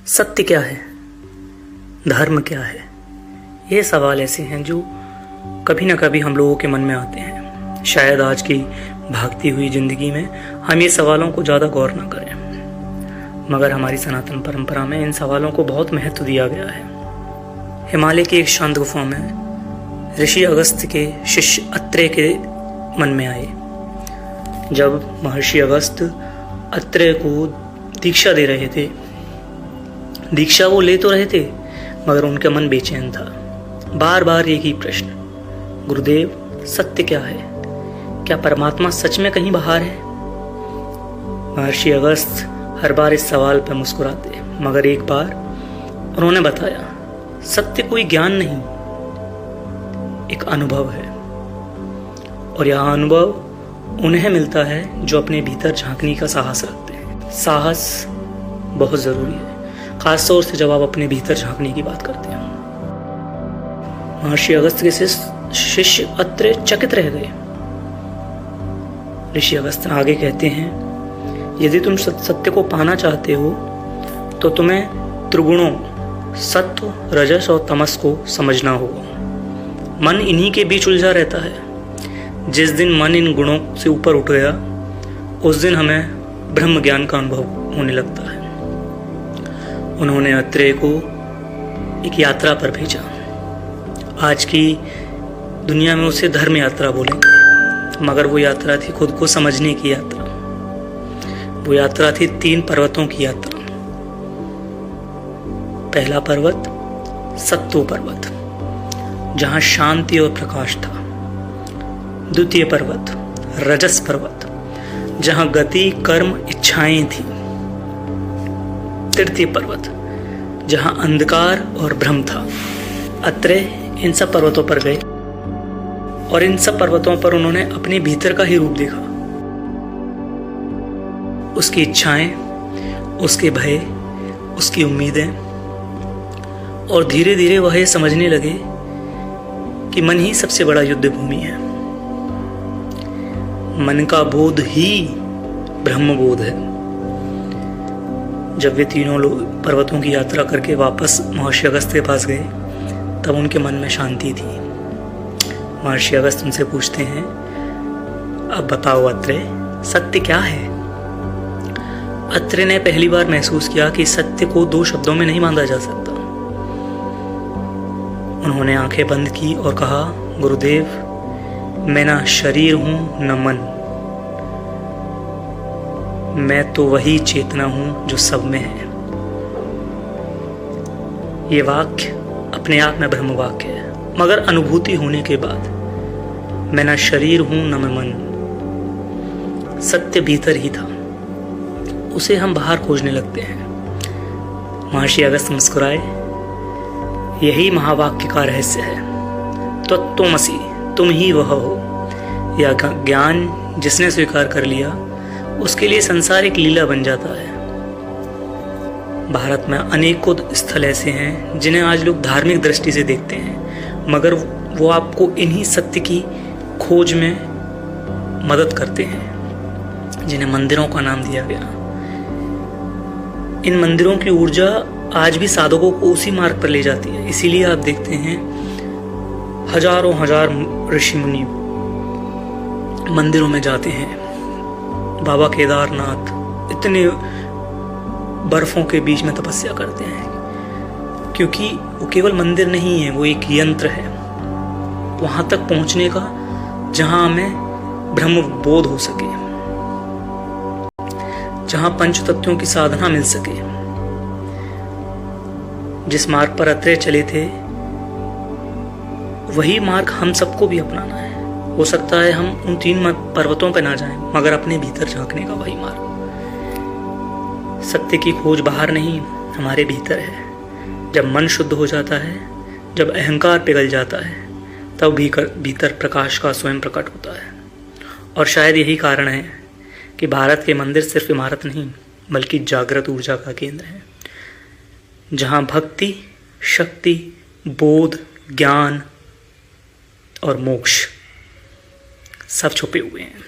सत्य क्या है, धर्म क्या है? ये सवाल ऐसे हैं जो कभी ना कभी हम लोगों के मन में आते हैं। शायद आज की भागती हुई जिंदगी में हम ये सवालों को ज़्यादा गौर ना करें, मगर हमारी सनातन परंपरा में इन सवालों को बहुत महत्व दिया गया है। हिमालय की एक शांत गुफा में ऋषि अगस्त्य के शिष्य अत्रेय के मन में आए। जब महर्षि अगस्त्य अत्रेय को दीक्षा दे रहे थे, दीक्षा वो ले तो रहे थे मगर उनका मन बेचैन था। बार बार एक ही प्रश्न, गुरुदेव सत्य क्या है? क्या परमात्मा सच में कहीं बाहर है? महर्षि अगस्त्य हर बार इस सवाल पर मुस्कुराते, मगर एक बार उन्होंने बताया, सत्य कोई ज्ञान नहीं, एक अनुभव है। और यह अनुभव उन्हें मिलता है जो अपने भीतर झांकने का साहस रखते हैं। साहस बहुत जरूरी है, खासतौर से जब आप अपने भीतर झांकने की बात करते हैं। महर्षि अगस्त्य के शिष्य अत्रेय चकित रह गए। ऋषि अगस्त्य आगे कहते हैं, यदि तुम सत्य को पाना चाहते हो तो तुम्हें त्रिगुणों सत्व, रजस और तमस को समझना होगा। मन इन्हीं के बीच उलझा रहता है। जिस दिन मन इन गुणों से ऊपर उठ गया, उस दिन हमें ब्रह्म ज्ञान का अनुभव होने लगता है। उन्होंने अत्रेय को एक यात्रा पर भेजा। आज की दुनिया में उसे धर्म यात्रा बोलेंगे, मगर वो यात्रा थी खुद को समझने की यात्रा। वो यात्रा थी 3 पर्वतों की यात्रा। पहला पर्वत सत्तो पर्वत, जहां शांति और प्रकाश था। द्वितीय पर्वत रजस पर्वत, जहां गति, कर्म, इच्छाएं थी। तृतीय पर्वत जहां अंधकार और भ्रम था। अत्रेय इन सब पर्वतों पर गए और इन सब पर्वतों पर उन्होंने अपने भीतर का ही रूप देखा। उसकी इच्छाएं, उसके भय, उसकी उम्मीदें, और धीरे धीरे वह ये समझने लगे कि मन ही सबसे बड़ा युद्ध भूमि है। मन का बोध ही ब्रह्म बोध है। जब वे तीनों लोग पर्वतों की यात्रा करके वापस महर्षि अगस्त्य के पास गए, तब उनके मन में शांति थी। महर्षि अगस्त्य उनसे पूछते हैं, अब बताओ अत्रेय, सत्य क्या है? अत्रेय ने पहली बार महसूस किया कि सत्य को 2 शब्दों में नहीं बांधा जा सकता। उन्होंने आंखें बंद की और कहा, गुरुदेव, मैं ना शरीर हूं न मन, मैं तो वही चेतना हूं जो सब में है। ये वाक्य अपने आप में ब्रह्म वाक्य है, मगर अनुभूति होने के बाद मैं ना शरीर हूं न मैं मन। सत्य भीतर ही था, उसे हम बाहर खोजने लगते हैं। महर्षि अगस्त्य मुस्कुराए, यही महावाक्य का रहस्य है। तो त्वमसि, तुम ही वह हो। यह ज्ञान जिसने स्वीकार कर लिया, उसके लिए संसार एक लीला बन जाता है। भारत में अनेकों स्थल ऐसे हैं जिन्हें आज लोग धार्मिक दृष्टि से देखते हैं, मगर वो आपको इन्हीं सत्य की खोज में मदद करते हैं, जिन्हें मंदिरों का नाम दिया गया। इन मंदिरों की ऊर्जा आज भी साधकों को उसी मार्ग पर ले जाती है। इसीलिए आप देखते हैं हजारों हजार ऋषि मुनि मंदिरों में जाते हैं। बाबा केदारनाथ इतने बर्फों के बीच में तपस्या करते हैं, क्योंकि वो केवल मंदिर नहीं है, वो एक यंत्र है वहां तक पहुंचने का जहां हमें ब्रह्म बोध हो सके, जहां पंच तत्वों की साधना मिल सके। जिस मार्ग पर अत्रेय चले थे, वही मार्ग हम सबको भी अपनाना है। हो सकता है हम उन 3 पर्वतों पर ना जाएं, मगर अपने भीतर झांकने का वही मार्ग। सत्य की खोज बाहर नहीं, हमारे भीतर है। जब मन शुद्ध हो जाता है, जब अहंकार पिघल जाता है, तब भीतर प्रकाश का स्वयं प्रकट होता है। और शायद यही कारण है कि भारत के मंदिर सिर्फ इमारत नहीं, बल्कि जागृत ऊर्जा का केंद्र है, जहां भक्ति, शक्ति, बोध, ज्ञान और मोक्ष सब छुपे हुए हैं।